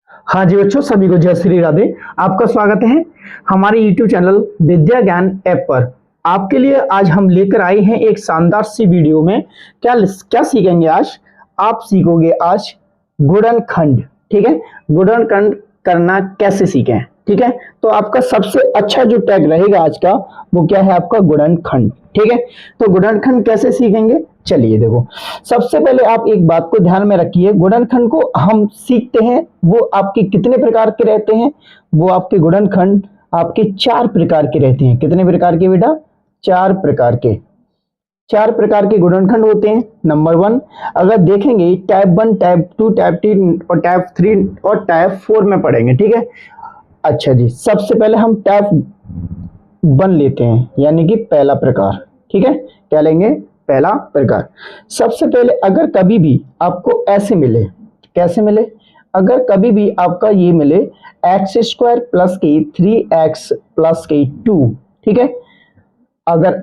हाँ जी बच्चों, सभी को जय श्री राधे। आपका स्वागत है हमारे YouTube चैनल विद्या ज्ञान ऐप पर। आपके लिए आज हम लेकर आए हैं एक शानदार सी वीडियो में। क्या क्या सीखेंगे आज? आप सीखोगे आज गुणनखंड। ठीक है, गुणनखंड करना कैसे सीखें। ठीक है, तो आपका सबसे अच्छा जो टैग रहेगा आज का वो क्या है? आपका गुणनखंड। ठीक है, तो गुणनखंड कैसे सीखेंगे, चलिए देखो। सबसे पहले आप एक बात को ध्यान में रखिए, गुणनखंड को हम सीखते हैं वो आपके कितने प्रकार के रहते हैं? वो आपके गुणनखंड आपके 4 प्रकार के रहते हैं। कितने प्रकार के बेटा? 4 प्रकार के। 4 प्रकार के गुणनखंड होते हैं। नंबर 1 अगर देखेंगे टाइप 1, टाइप 2, टाइप 3 और टाइप 3 और टाइप 4 में पढ़ेंगे। ठीक है, अच्छा जी, सबसे पहले हम टाइप 1 लेते हैं, यानी कि पहला प्रकार। ठीक है, क्या लेंगे? पहला प्रकार। सबसे पहले अगर कभी भी आपको ऐसे मिले, कैसे मिले? अगर कभी भी आपका ये मिले x² प्लस के 3x प्लस के 2। ठीक है, अगर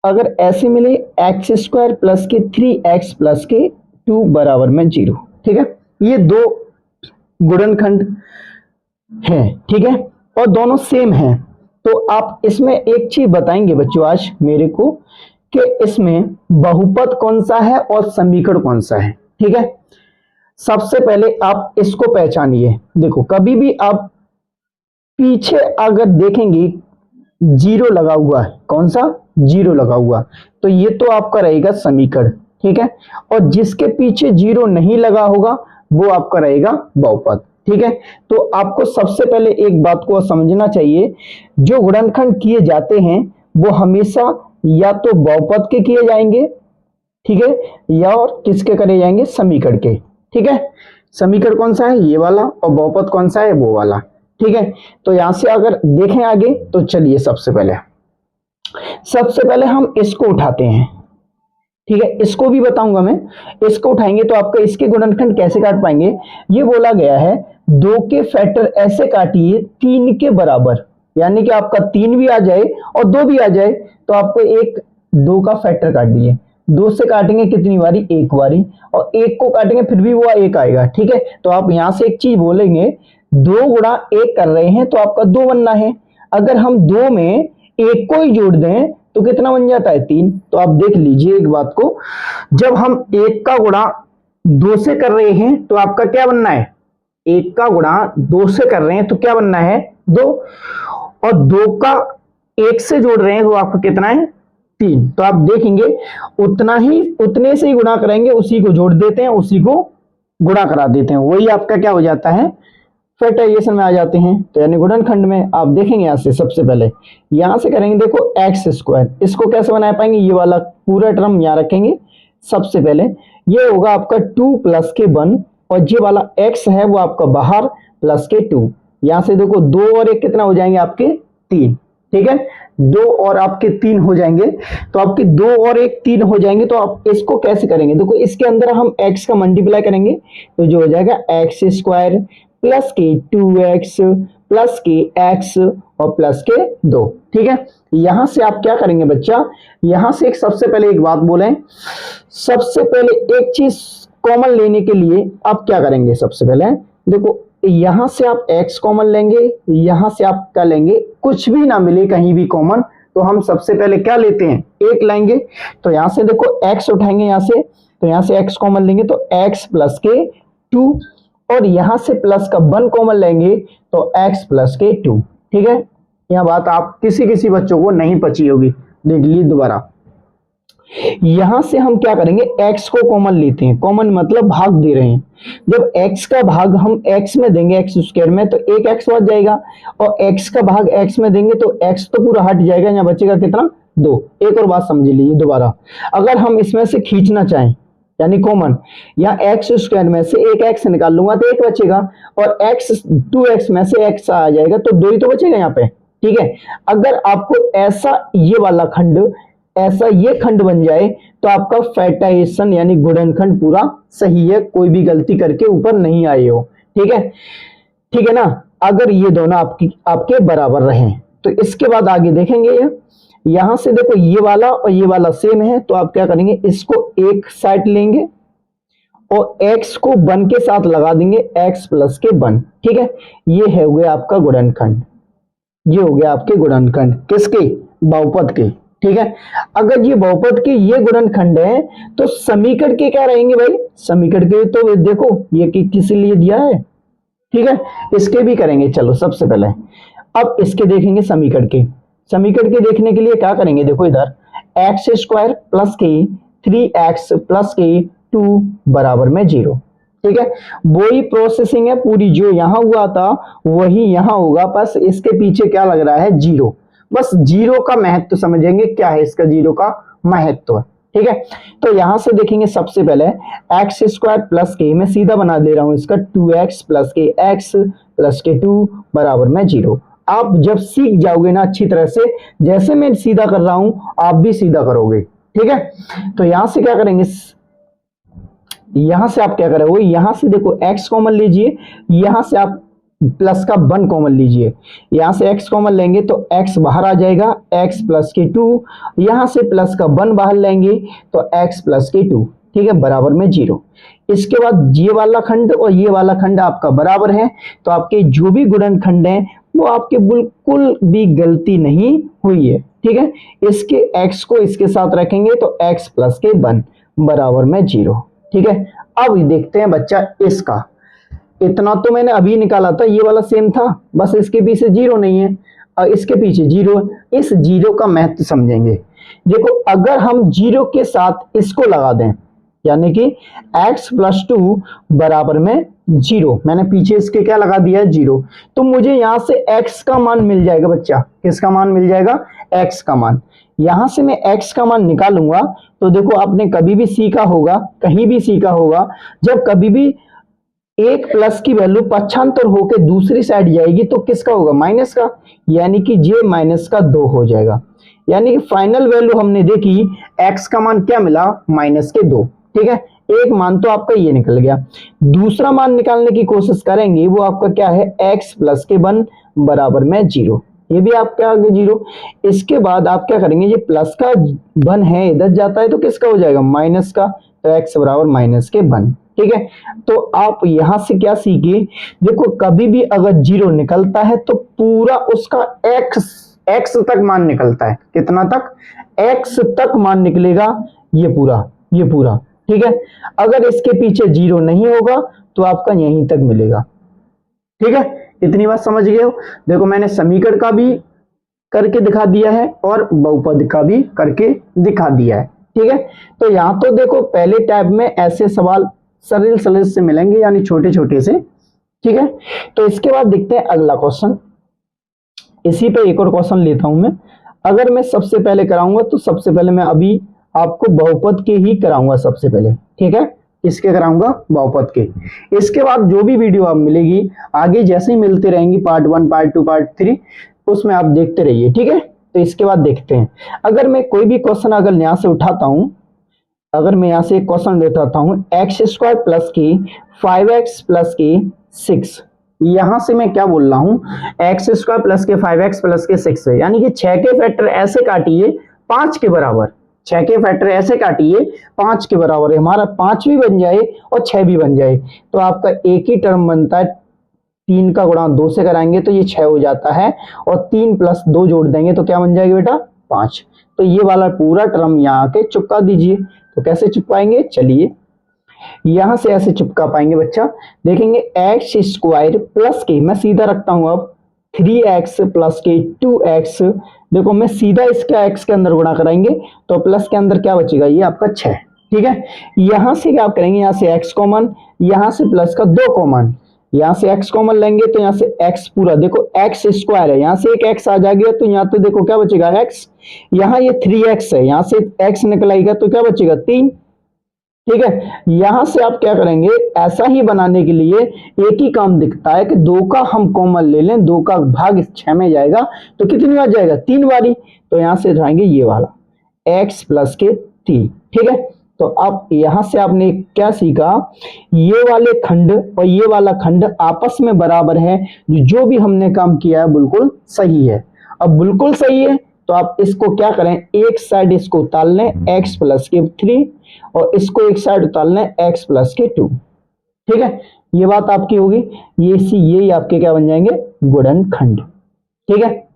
अगर ऐसे मिले x² प्लस के 3x प्लस के 2 बराबर में 0। ठीक है, ये दो गुणनखंड हैं। ठीक है, और दोनों सेम हैं। तो आप इसमें एक चीज बताएंगे बच्चों आज मेरे को कि इसमें बहुपद कौन सा है और समीकरण कौन सा है। ठीक है, सबसे पहले आप इसको पहचानिए। देखो, कभी भी आप पीछे अगर देखेंगे 0 लगा हुआ है, कौन सा? 0 लगा हुआ, तो ये तो आपका रहेगा समीकरण। ठीक है, और जिसके पीछे 0 नहीं लगा होगा वो आपका रहेगा बहुपद। ठीक है, तो आपको सबसे पहले एक बात को समझना चाहिए, जो गुणनखंड किए जाते हैं वो हमेशा या तो बहुपद के किए जाएंगे, ठीक है, या और किसके करे जाएंगे? समीकरण के। ठीक है, समीकरण कौन सा है? ये वाला, और बहुपद कौन सा है? वो वाला। ठीक है, तो यहां से अगर देखें आगे तो चलिए सबसे पहले हम इसको उठाते हैं। ठीक है, इसको भी बताऊंगा मैं। इसको उठाएंगे तो आपका इसके गुणनखंड कैसे काट पाएंगे? ये बोला गया है 2 के फैक्टर ऐसे काटिए 3 के बराबर, यानी कि आपका 3 भी आ जाए और 2 भी आ जाए तो आपको 2 का फैक्टर काट दिए। 2 से काटेंगे कितनी बारी? एक बारी, और 1 को काटेंगे फिर भी वो 1 आएगा। ठीक है, तो आप यहां से एक चीज बोलेंगे, 2 गुणा 1 कर रहे हैं तो आपका 2 बनना है। अगर हम 2 में 1 को ही जोड़ दें तो कितना बन जाता है? 3। तो आप देख लीजिए एक बात को, जब हम 1 का गुणा 2 से कर रहे हैं तो आपका क्या बनना है? 1 का गुणा 2 से कर रहे हैं तो क्या बनना है? 2। और 2 का 1 से जोड़ रहे हैं तो आपका कितना है? 3। तो आप देखेंगे उतने से ही गुणा करेंगे, उसी को जोड़ देते हैं, उसी को गुणा करा देते हैं, वही आपका क्या हो जाता है? फैक्टराइजेशन में आ जाते हैं। तो यानी गुणनखंड में आप देखेंगे यहां से सबसे पहले यहां से करेंगे, देखो x², इसको कैसे बना पाएंगे? ये वाला पूरा टर्म यहां रखेंगे। सबसे पहले ये होगा आपका 2 प्लस के 1, और ये वाला x है वो आपका बाहर प्लस के 2। यहां से देखो 2 और 1 कितना हो जाएंगे? आपके 3। ठीक है, 2 और आपके 3 हो जाएंगे, तो आपके 2 और 1 3 हो जाएंगे। तो आप इसको कैसे करेंगे? देखो, इसके अंदर हम x का मल्टीप्लाई करेंगे तो जो हो जाएगा x² प्लस के 2x प्लस के x और प्लस के 2। ठीक है, यहां से आप क्या करेंगे बच्चा? यहां से सबसे पहले एक बात बोलें, सबसे पहले एक चीज कॉमन लेने के लिए आप क्या करेंगे? सबसे पहले देखो, यहां से आप x कॉमन लेंगे, यहां से आप क्या लेंगे? कुछ भी ना मिले कहीं भी कॉमन, तो हम सबसे पहले क्या लेते हैं? 1 लेंगे। तो यहां से देखो x उठाएंगे यहां से, तो यहां से x कॉमन लेंगे तो x प्लस के 2, और यहां से प्लस का 1 कॉमन लेंगे तो x प्लस के 2। ठीक है, यह बात आप किसी बच्चों को नहीं पची होगी, देख लीजिए दोबारा। यहां से हम क्या करेंगे? x को कॉमन लेते हैं, कॉमन मतलब भाग दे रहे हैं। जब x का भाग हम x में देंगे x² में तो 1x बच जाएगा, और x का भाग x में देंगे तो x तो पूरा हट जाएगा, यहाँ बचेगा कितना? 2। एक और बात समझ लीजिए दोबारा, अगर हम इसमें से खींचना चाहें यानी कॉमन, या x² में से एक x निकाल लूंगा तो 1 बचेगा, और 2x में से x आ जाएगा तो 2 ही तो बचेगा यहाँ पे। ठीक है, अगर आपको ऐसा ये वाला खंड, ऐसा ये खंड बन जाए तो आपका फैक्टराइजेशन यानी गुणनखंड पूरा सही है, कोई भी गलती करके ऊपर नहीं आए हो। ठीक है, ठीक है ना? अगर ये दोनों आपके बराबर रहे तो इसके बाद आगे देखेंगे, यहां से देखो ये वाला और ये वाला सेम है, तो आप क्या करेंगे? इसको एक साइड लेंगे और x को 1 के साथ लगा देंगे, x प्लस के 1। ठीक है, ये है हो गया आपका गुणनखंड, ये हो गया आपके गुणनखंड किसके, बहुपद के। ठीक है, अगर ये बहुपद के ये गुणनखंड है तो समीकरण के क्या रहेंगे भाई, समीकरण के तो देखो ये किस लिए दिया है। ठीक है, इसके भी करेंगे। चलो सबसे पहले अब इसके देखेंगे समीकरण के। समीकरण के देखने के लिए क्या करेंगे, देखो इधर एक्स स्क्वायर प्लस के 3x प्लस के 2 बराबर में 0। ठीक है, वही प्रोसेसिंग है पूरी, जो यहां हुआ था वही यहां होगा, बस इसके पीछे क्या लग रहा है, 0। बस 0 का महत्व समझेंगे, क्या है इसका 0 का महत्व। ठीक है, तो यहां से देखेंगे सबसे पहले एक्स स्क्वायर प्लस के, मैं सीधा बना दे रहा हूं इसका 2x प्लस के x प्लस के 2 बराबर में 0। आप जब सीख जाओगे ना अच्छी तरह से, जैसे मैं सीधा कर रहा हूं आप भी सीधा करोगे। ठीक है, तो यहां से क्या करेंगे, यहां से आप क्या करोगे, यहां से देखो x कॉमन लीजिए, यहां से आप प्लस का 1 कॉमन लीजिए, यहां से x कॉमन लेंगे तो x बाहर आ जाएगा, x प्लस के 2, यहां से प्लस का 1 बाहर लेंगे तो x प्लस के 2। ठीक है, बराबर में 0। इसके बाद ये वाला खंड और ये वाला खंड आपका बराबर है, तो आपके जो भी गुणनखंड हैं वो आपके बिल्कुल भी गलती नहीं हुई है। ठीक है, इसके x को इसके साथ रखेंगे तो x प्लस के 1 बराबर में 0। ठीक है, अब देखते हैं बच्चा इसका, इतना तो मैंने अभी निकाला था, ये वाला सेम था, बस इसके पीछे 0 नहीं है और इसके पीछे 0। इस 0 का महत्व समझेंगे। देखो अगर हम 0 के साथ इसको लगा दें, यानी कि x प्लस 2 बराबर में 0, मैंने पीछे इसके क्या लगा दिया है, 0, तो मुझे यहां से x का मान मिल जाएगा बच्चा। किसका मान मिल जाएगा, x का मान। यहां से मैं x का मान निकालूंगा तो देखो आपने कभी भी सीखा होगा, कहीं भी सीखा होगा, जब कभी भी एक प्लस की वैल्यू पक्षांतर होकर दूसरी साइड जाएगी तो किसका होगा, माइनस का, यानी कि j माइनस का 2 हो जाएगा। यानी कि फाइनल वैल्यू हमने देखी, x का मान क्या मिला, माइनस के 2। ठीक है, एक मान तो आपका ये निकल गया। दूसरा मान निकालने की कोशिश करेंगे, वो आपका क्या है, x प्लस के 1 बराबर में 0, ये भी आपका आगे 0। इसके बाद आप क्या करेंगे, ये प्लस का 1 है इधर जाता है तो किसका हो जाएगा, माइनस का, तो x बराबर माइनस के 1। ठीक है, तो आप यहां से क्या सीखे, देखो कभी भी अगर 0 निकलता है तो पूरा उसका x तक मान निकलता है, कितना तक, x तक मान निकलेगा, ये पूरा। ठीक है, अगर इसके पीछे 0 नहीं होगा तो आपका यहीं तक मिलेगा। ठीक है, इतनी बात समझ गए हो। देखो मैंने समीकरण का भी करके दिखा दिया है और बहुपद का भी करके दिखा दिया है। ठीक है, तो यहां तो देखो पहले टैब में ऐसे सवाल सरल से मिलेंगे, यानी छोटे छोटे से। ठीक है, तो इसके बाद देखते हैं अगला क्वेश्चन। इसी पे एक और क्वेश्चन लेता हूं मैं। अगर मैं सबसे पहले कराऊंगा तो सबसे पहले मैं अभी आपको बहुपद के ही कराऊंगा सबसे पहले। ठीक है, इसके कराऊंगा बहुपद के। इसके बाद जो भी वीडियो आप मिलेगी आगे जैसे ही मिलते रहेंगी, पार्ट 1 पार्ट 2 पार्ट 3, उसमें आप देखते रहिए। ठीक है, तो इसके बाद देखते हैं, अगर मैं कोई भी क्वेश्चन अगर यहाँ से उठाता हूं, अगर मैं यहां से एक क्वेश्चन उठाता हूं, एक्स स्क्वायर प्लस की 5x प्लस की 6, यहां से मैं क्या बोल रहा हूं, एक्स स्क्वायर प्लस के 5x प्लस के 6 है, यानी कि 6 के फैक्टर ऐसे काटिए 5 के बराबर, 6 के फैक्टर ऐसे काटिए 5 के बराबर है, हमारा 5 भी बन जाए और 6 भी बन जाए तो आपका एक ही टर्म बनता है, 3 का गुणा 2 से कराएंगे तो ये 6 हो जाता है, और 3 प्लस 2 जोड़ देंगे तो क्या बन जाएगा बेटा, 5। तो ये वाला पूरा टर्म यहाँ आके चिपका दीजिए। तो कैसे चिपकाएंगे, चलिए यहां से ऐसे चिपका पाएंगे बच्चा। देखेंगे एक्स स्क्वायर प्लस के, मैं सीधा रखता हूं अब 3x प्लस के 2x, देखो मैं सीधा इसका x के अंदर गुणा कराएंगे तो प्लस के अंदर क्या बचेगा, ये आपका 6। ठीक है, यहां से क्या आप करेंगे, यहां से x कॉमन, यहां से प्लस का 2 कॉमन, यहां से x कॉमन लेंगे तो यहां से x पूरा, देखो x स्क्वायर है, यहां से एक x आ जाएगा तो यहां तो देखो क्या बचेगा x, यहां ये 3x है, यहां से x निकल आएगा तो क्या बचेगा 3। ठीक है, यहां से आप क्या करेंगे, ऐसा ही बनाने के लिए एक ही काम दिखता है कि 2 का हम कॉमन ले लें, 2 का भाग 6 में जाएगा तो कितनी बार जाएगा, 3 बारी, तो यहां से जाएंगे ये वाला x प्लस के 3। ठीक है, तो अब यहां से आपने क्या सीखा, ये वाले खंड और ये वाला खंड आपस में बराबर है, जो भी हमने काम किया है बिल्कुल सही है। अब बिल्कुल सही है तो आप इसको क्या करें, एक साइड इसको उतार लें x प्लस के 3 और इसको एक साइड उतार लें x प्लस के 2। ठीक है, ये बात आपकी होगी। ये आपके क्या बन जाएंगे, गुणनखंड। ठीक है,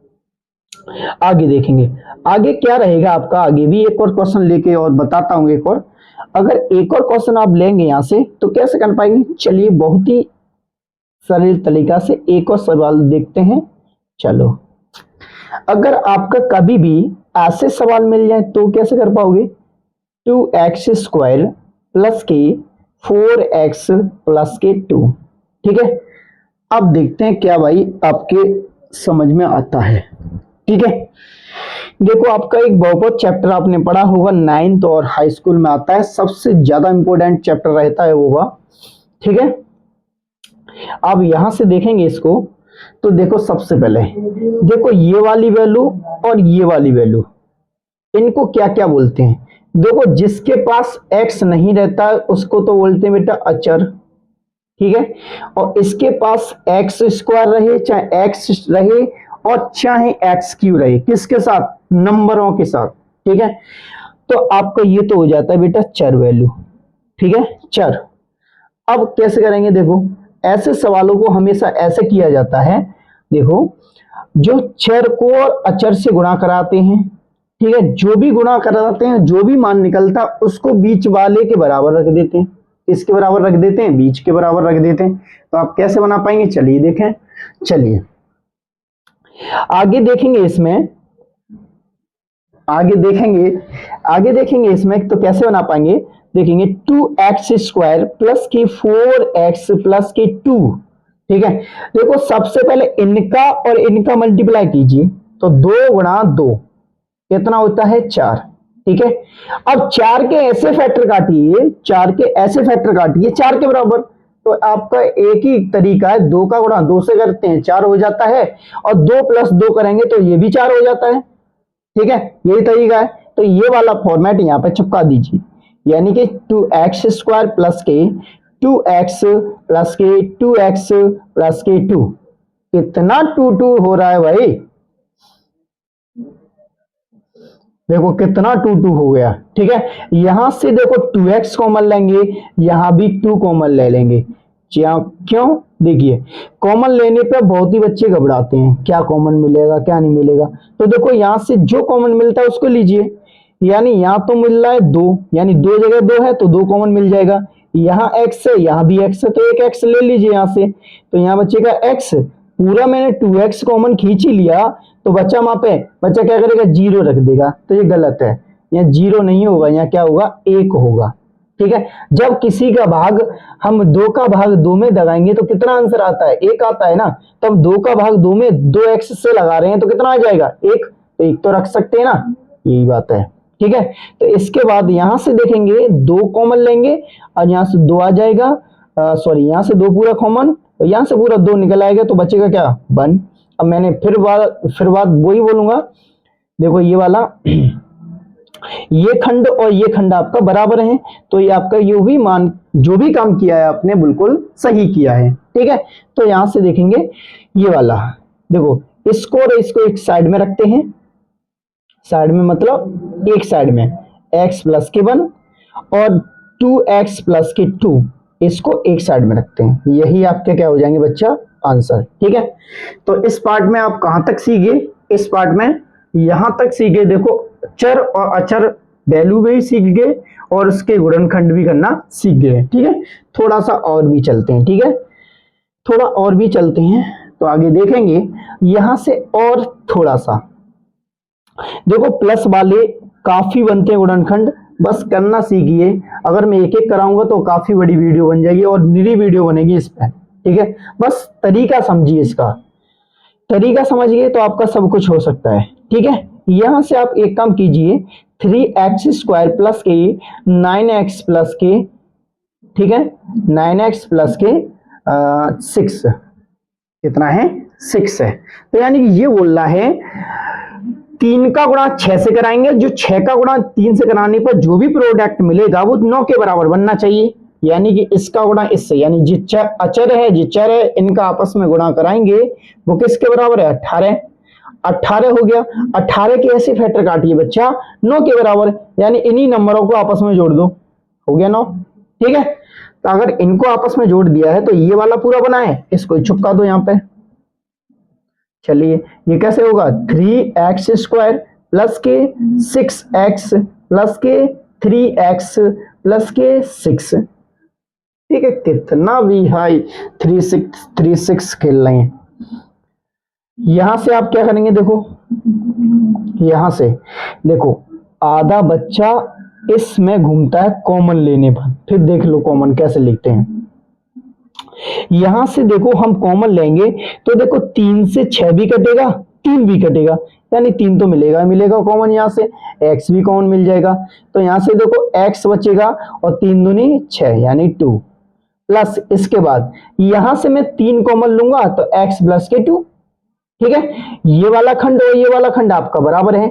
आगे देखेंगे आगे क्या रहेगा आपका। आगे भी एक और क्वेश्चन लेके और बताता हूं एक और। अगर एक और क्वेश्चन आप लेंगे यहां से तो कैसे कर पाएंगे, चलिए बहुत ही सरल तरीका से एक और सवाल देखते हैं। चलो, अगर आपका कभी भी ऐसे सवाल मिल जाए तो कैसे कर पाओगे, 2x स्क्वायर प्लस के 4x प्लस के 2। ठीक है, अब देखते हैं क्या भाई आपके समझ में आता है। ठीक है, देखो आपका एक बहुपद चैप्टर आपने पढ़ा होगा 9th और हाई स्कूल में आता है, सबसे ज्यादा इंपॉर्टेंट चैप्टर रहता है वो। ठीक है, अब यहां से देखेंगे इसको तो देखो सबसे पहले देखो ये वाली वैल्यू और ये वाली वैल्यू, इनको क्या क्या बोलते हैं। देखो जिसके पास x नहीं रहता है उसको तो बोलते हैं बेटा अचर। ठीक है, और इसके पास x स्क्वायर रहे चाहे x रहे और चाहे x क्यू रहे, किसके साथ, नंबरों के साथ। ठीक है, तो आपका ये तो हो जाता है बेटा चर वैल्यू। ठीक है, चर। अब कैसे करेंगे, देखो ऐसे सवालों को हमेशा ऐसे किया जाता है। देखो जो चर को और अचर से गुणा कराते हैं, ठीक है, जो भी गुणा कराते हैं जो भी मान निकलता उसको बीच वाले के बराबर रख देते हैं। इसके बराबर रख देते हैं, बीच के बराबर रख देते हैं। तो आप कैसे बना पाएंगे, चलिए देखें। चलिए आगे देखेंगे इसमें, आगे देखेंगे इसमें तो कैसे बना पाएंगे, देखेंगे 2x स्क्वायर प्लस की 4x प्लस की 2। ठीक है, देखो सबसे पहले इनका और इनका मल्टीप्लाई कीजिए तो 2 गुणा 2 कितना होता है 4। ठीक है, अब 4 के ऐसे फैक्टर काटिए, 4 के ऐसे फैक्टर काटिए 4 के बराबर, तो आपका एक ही तरीका है, 2 का गुणा 2 से करते हैं 4 हो जाता है, और 2 प्लस 2 करेंगे तो ये भी 4 हो जाता है। ठीक है, यही तरीका है। तो ये वाला फॉर्मेट यहाँ पे चिपका दीजिए, यानी कि 2x स्क्वायर प्लस के 2x प्लस के 2x प्लस के 2। कितना 2 हो रहा है भाई, देखो कितना 2 हो गया। ठीक है, यहां से देखो 2x कॉमन लेंगे, यहां भी 2 कॉमन ले लेंगे। क्यों, देखिए कॉमन लेने पे बहुत ही बच्चे घबराते हैं, क्या कॉमन मिलेगा क्या नहीं मिलेगा। तो देखो यहां से जो कॉमन मिलता है उसको लीजिए, यानी यहां तो मिल रहा है 2, यानी 2 जगह 2 है तो 2 कॉमन मिल जाएगा। यहाँ x है, यहाँ भी x है, तो एक x ले लीजिए यहां से, तो यहाँ बचेगा x। पूरा मैंने 2x कॉमन खींच ही लिया तो बच्चा वहां पे बच्चा क्या करेगा, 0 रख देगा, तो ये गलत है। यहाँ 0 नहीं होगा, यहाँ क्या होगा, 1 होगा। ठीक है, जब किसी का भाग हम 2 का भाग 2 में दगाएंगे तो कितना आंसर आता है, 1 आता है ना। तो हम 2 का भाग 2 में 2x से लगा रहे हैं तो कितना आ जाएगा, 1। तो 1 तो रख सकते हैं ना, यही बात है। ठीक है, तो इसके बाद यहां से देखेंगे 2 कॉमन लेंगे और यहां से 2 आ जाएगा, सॉरी यहां से 2 पूरा कॉमन, तो यहां से पूरा 2 निकल आएगा तो बचेगा क्या, 1। अब मैंने फिर बात वही बोलूंगा, देखो ये वाला ये खंड और ये खंड आपका बराबर है, तो ये आपका ये भी मान जो भी काम किया है आपने बिल्कुल सही किया है। ठीक है, तो यहां से देखेंगे ये वाला, देखो इसको और इसको एक साइड में रखते हैं, साइड में मतलब एक साइड में x प्लस के 1 और 2x प्लस के 2, इसको एक साइड में रखते हैं, यही आपके क्या हो जाएंगे बच्चा, आंसर। ठीक है, तो इस पार्ट में आप कहां तक सीखे, इस पार्ट में यहां तक सीखे। देखो चर और अचर वैल्यू भी सीख गए और उसके गुणनखंड भी करना सीख गए। ठीक है, थोड़ा सा और भी चलते हैं। ठीक है, थोड़ा और भी चलते हैं तो आगे देखेंगे यहां से और थोड़ा सा। देखो प्लस वाले काफी बनते हैं गुणनखंड, बस करना सीखिए। अगर मैं एक एक कराऊंगा तो काफी बड़ी वीडियो बन जाएगी और निरी वीडियो बनेगी इस पर। ठीक है, बस तरीका समझिए, इसका तरीका समझिए तो आपका सब कुछ हो सकता है। ठीक है, यहां से आप एक काम कीजिए, 3x स्क्वायर प्लस के 9x प्लस के, ठीक है 9x प्लस के 6, कितना है 6 है। तो यानी कि ये बोल रहा है 3 का गुणा 6 से कराएंगे, जो 6 का गुणा 3 से कराने पर जो भी प्रोडक्ट मिलेगा वो 9 के बराबर बनना चाहिए, यानी कि इसका गुणा इससे, यानी अचर है इनका आपस में गुणा कराएंगे वो किसके बराबर है, 18। 18 हो गया। 18 के ऐसे फैक्टर काटिए बच्चा 9 के बराबर, यानी इन्हीं नंबरों को आपस में जोड़ दो, हो गया 9। ठीक है, तो अगर इनको आपस में जोड़ दिया है तो ये वाला पूरा बना है, इसको चिपका दो यहां पे। चलिए ये कैसे होगा, 3x² प्लस के 6x प्लस के 3x प्लस के 6। ठीक है, कितना भी हाई 3 6 खेल रहे हैं। यहां से आप क्या करेंगे, देखो यहां से देखो आधा बच्चा इसमें घूमता है कॉमन लेने पर, फिर देख लो कॉमन कैसे लिखते हैं। यहां से देखो हम कॉमन लेंगे तो देखो 3 से 6 भी कटेगा, 3 भी कटेगा, यानी 3 तो मिलेगा मिलेगा कॉमन, यहां से x भी कॉमन मिल जाएगा। तो यहां से देखो x बचेगा और 3 दूनी 6 यानी 2, प्लस इसके बाद यहां से मैं 3 कॉमन लूंगा तो x प्लस के 2। ठीक है, ये वाला खंड और ये वाला खंड आपका बराबर है,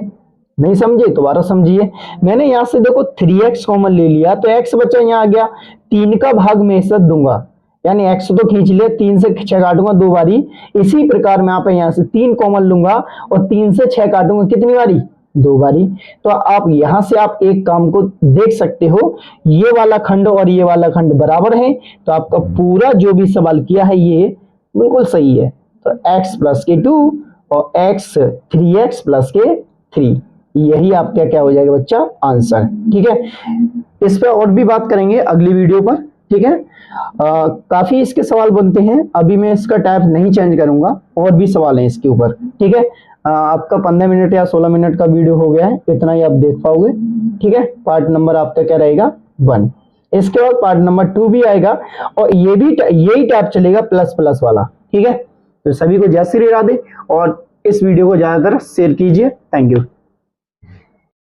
नहीं समझे दोबारा समझिए। मैंने यहां से देखो 3x कॉमन ले लिया तो x बचा यहां आ गया, 3 का भाग में से दूंगा, यानी x तो खींच लिया, 3 से 6 काटूंगा 2 बारी। इसी प्रकार मैं यहां से 3 कॉमन लूंगा और 3 से 6 काटूंगा कितनी बारी, 2 बारी। तो आप यहां से आप एक काम को देख सकते हो, ये वाला खंड और ये वाला खंड बराबर है, तो आपका पूरा जो भी सवाल किया है ये बिल्कुल सही है। तो x प्लस के 2 और x 3x प्लस के 3, यही आपका क्या हो जाएगा बच्चा, आंसर। ठीक है, इस पर और भी बात करेंगे अगली वीडियो पर। ठीक है, काफी इसके सवाल बनते हैं, अभी मैं इसका टाइप नहीं चेंज करूंगा, और भी सवाल हैं इसके ऊपर। ठीक है, आपका 15 मिनट या 16 मिनट का वीडियो हो गया है, इतना ही आप देख पाओगे। ठीक है, पार्ट नंबर आपका क्या रहेगा, 1। इसके बाद पार्ट नंबर 2 भी आएगा और ये भी यही टाइप चलेगा, प्लस प्लस वाला। ठीक है, तो सभी को जय श्री राधे और इस वीडियो को ज्यादातर शेयर कीजिए। Thank you.